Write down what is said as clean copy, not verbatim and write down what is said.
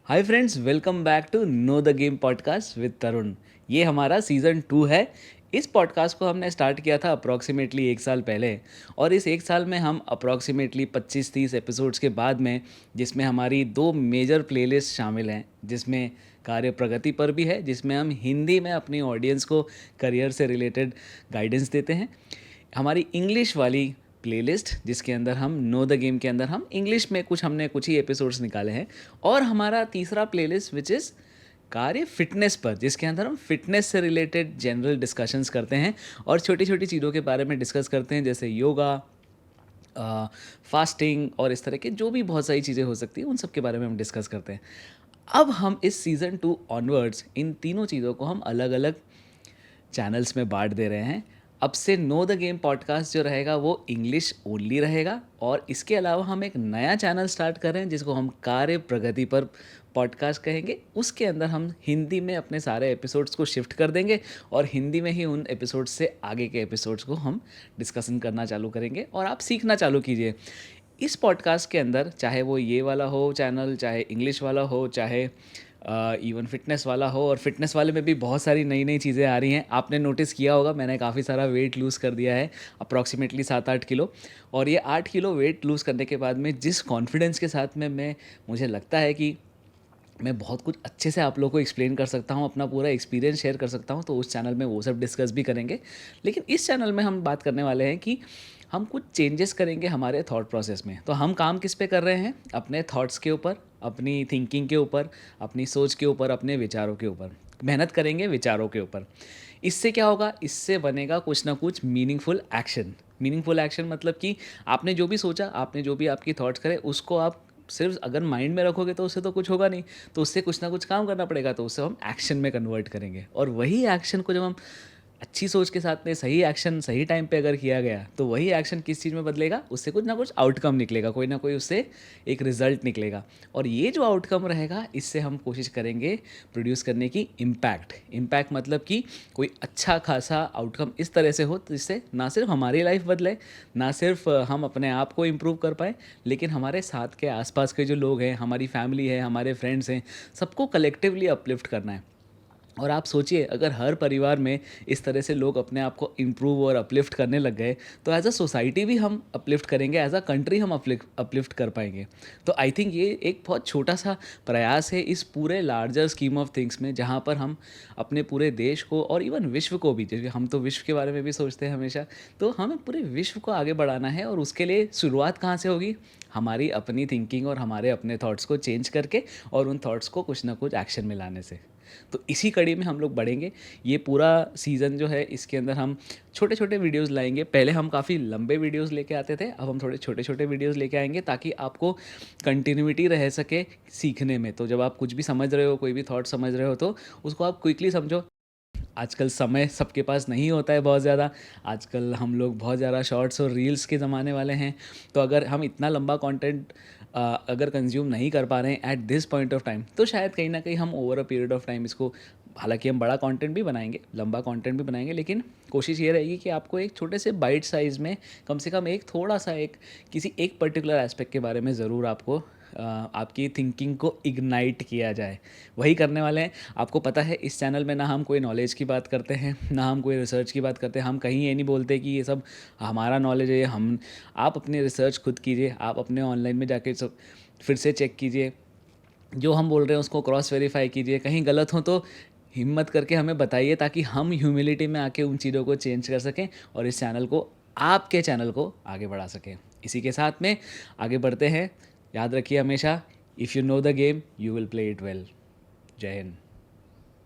Hi friends, welcome back to know the game podcast with Tarun. ये हमारा season 2 है। इस पॉडकास्ट को हमने स्टार्ट किया था अप्रॉक्सीमेटली 1 साल पहले, और इस 1 साल में हम अप्रॉक्सीमेटली 25-30 एपिसोड्स के बाद में, जिसमें हमारी 2 मेजर प्लेलिस्ट शामिल हैं, जिसमें कार्य प्रगति पर भी है, जिसमें हम हिंदी में अपनी ऑडियंस को करियर से रिलेटेड गाइडेंस देते हैं। हमारी इंग्लिश वाली प्लेलिस्ट, जिसके अंदर हम नो द गेम के अंदर हम इंग्लिश में कुछ ही एपिसोड्स निकाले हैं। और हमारा तीसरा प्लेलिस्ट विच इज़ कार्य फिटनेस पर, जिसके अंदर हम फिटनेस से रिलेटेड जनरल डिस्कशंस करते हैं और छोटी छोटी चीज़ों के बारे में डिस्कस करते हैं, जैसे योगा, फास्टिंग और इस तरह के जो भी बहुत सारी चीज़ें हो सकती हैं, उन सब के बारे में हम डिस्कस करते हैं। अब हम इस सीज़न 2 ऑनवर्ड्स इन तीनों चीज़ों को हम अलग अलग चैनल्स में बांट दे रहे हैं। अब से नो द गेम पॉडकास्ट जो रहेगा वो इंग्लिश ओनली रहेगा, और इसके अलावा हम एक नया चैनल स्टार्ट कर रहे हैं जिसको हम कार्य प्रगति पर पॉडकास्ट कहेंगे। उसके अंदर हम हिंदी में अपने सारे एपिसोड्स को शिफ्ट कर देंगे और हिंदी में ही उन एपिसोड्स से आगे के एपिसोड्स को हम डिस्कशन करना चालू करेंगे और आप सीखना चालू कीजिए। इस पॉडकास्ट के अंदर, चाहे वो ये वाला हो चैनल, चाहे इंग्लिश वाला हो, चाहे इवन फिटनेस वाला हो, और फिटनेस वाले में भी बहुत सारी नई नई चीज़ें आ रही हैं। आपने नोटिस किया होगा, मैंने काफ़ी सारा वेट लूज़ कर दिया है, अप्रॉक्सीमेटली 7-8 किलो। और ये 8 किलो वेट लूज़ करने के बाद में जिस कॉन्फिडेंस के साथ में मुझे लगता है कि मैं बहुत कुछ अच्छे से आप लोगों को एक्सप्लेन कर सकता हूँ, अपना पूरा एक्सपीरियंस शेयर कर सकता हूँ, तो उस चैनल में वो सब डिस्कस भी करेंगे। लेकिन इस चैनल में हम बात करने वाले हैं कि हम कुछ चेंजेस करेंगे हमारे थॉट प्रोसेस में। तो हम काम किस पे कर रहे हैं? अपने थॉट्स के ऊपर, अपनी थिंकिंग के ऊपर, अपनी सोच के ऊपर, अपने विचारों के ऊपर मेहनत करेंगे, विचारों के ऊपर। इससे क्या होगा? इससे बनेगा कुछ ना कुछ मीनिंगफुल एक्शन। मीनिंगफुल एक्शन मतलब कि आपने जो भी सोचा, आपने जो भी आपकी थॉट्स करे, उसको आप सिर्फ अगर माइंड में रखोगे तो उससे तो कुछ होगा नहीं, तो उससे कुछ ना कुछ काम करना पड़ेगा, तो उससे हम एक्शन में कन्वर्ट करेंगे। और वही एक्शन को जब हम अच्छी सोच के साथ में सही एक्शन सही टाइम पे अगर किया गया, तो वही एक्शन किस चीज़ में बदलेगा? उससे कुछ ना कुछ आउटकम निकलेगा, कोई ना कोई उससे एक रिजल्ट निकलेगा। और ये जो आउटकम रहेगा, इससे हम कोशिश करेंगे प्रोड्यूस करने की इम्पैक्ट। इम्पैक्ट मतलब कि कोई अच्छा खासा आउटकम इस तरह से हो जिससे ना सिर्फ हमारी लाइफ बदले, ना सिर्फ हम अपने आप को इम्प्रूव कर पाए, लेकिन हमारे साथ के आसपास के जो लोग हैं, हमारी फैमिली है, हमारे फ्रेंड्स हैं, सबको कलेक्टिवली अपलिफ्ट करना है। और आप सोचिए, अगर हर परिवार में इस तरह से लोग अपने आप को इम्प्रूव और अपलिफ्ट करने लग गए, तो एज अ सोसाइटी भी हम अपलिफ्ट करेंगे, एज अ कंट्री हम अपलिफ्ट कर पाएंगे। तो आई थिंक ये एक बहुत छोटा सा प्रयास है इस पूरे लार्जर स्कीम ऑफ थिंग्स में, जहाँ पर हम अपने पूरे देश को और इवन विश्व को भी, जैसे हम तो विश्व के बारे में भी सोचते हैं हमेशा, तो हमें पूरे विश्व को आगे बढ़ाना है। और उसके लिए शुरुआत कहाँ से होगी? हमारी अपनी थिंकिंग और हमारे अपने थॉट्स को चेंज करके, और उन थॉट्स को कुछ ना कुछ एक्शन में लाने से। तो इसी कड़ी में हम लोग बढ़ेंगे। ये पूरा सीज़न जो है, इसके अंदर हम छोटे छोटे वीडियोस लाएंगे। पहले हम काफ़ी लंबे वीडियोस लेके आते थे, अब हम थोड़े छोटे छोटे वीडियोस लेके आएंगे, ताकि आपको कंटिन्यूटी रह सके सीखने में। तो जब आप कुछ भी समझ रहे हो, कोई भी थॉट समझ रहे हो, तो उसको आप क्विकली समझो। आजकल समय सबके पास नहीं होता है बहुत ज़्यादा। आजकल हम लोग बहुत ज़्यादा शॉर्ट्स और रील्स के ज़माने वाले हैं। तो अगर हम इतना लंबा कंटेंट अगर कंज्यूम नहीं कर पा रहे हैं at this point of time, तो शायद कहीं ना कहीं हम over a period of time इसको, हालांकि हम बड़ा कंटेंट भी बनाएंगे, लंबा कंटेंट भी बनाएंगे, लेकिन कोशिश ये रहेगी कि आपको एक छोटे से बाइट साइज़ में कम से कम एक थोड़ा सा, एक किसी एक पर्टिकुलर एस्पेक्ट के बारे में ज़रूर आपको आपकी थिंकिंग को इग्नाइट किया जाए। वही करने वाले हैं। आपको पता है, इस चैनल में ना हम कोई नॉलेज की बात करते हैं, ना हम कोई रिसर्च की बात करते हैं। हम कहीं ये नहीं बोलते कि ये सब हमारा नॉलेज है। हम आप अपनी रिसर्च खुद कीजिए, आप अपने ऑनलाइन में जाके सब फिर से चेक कीजिए, जो हम बोल रहे हैं उसको क्रॉस वेरीफाई कीजिए। कहीं गलत हो तो हिम्मत करके हमें बताइए, ताकि हम ह्यूमिलिटी में आके उन चीज़ों को चेंज कर सकें और इस चैनल को, आपके चैनल को आगे बढ़ा सकें। इसी के साथ में आगे बढ़ते हैं। याद रखिए हमेशा, if you know the game you will play it well. जय हिंद।